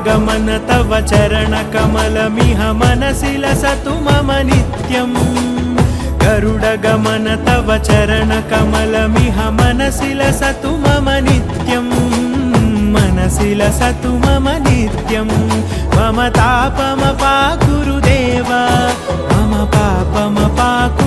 गरुडगमन तव चरणकमलमिह मनसि लसतु मम नित्यम् गरुडगमन तव चरणकमलमिह मनसि लसतु मम नित्यम् मनसि लसतु मम नित्यम् मम तापमपाकुरु देव मम पापमपाकुरु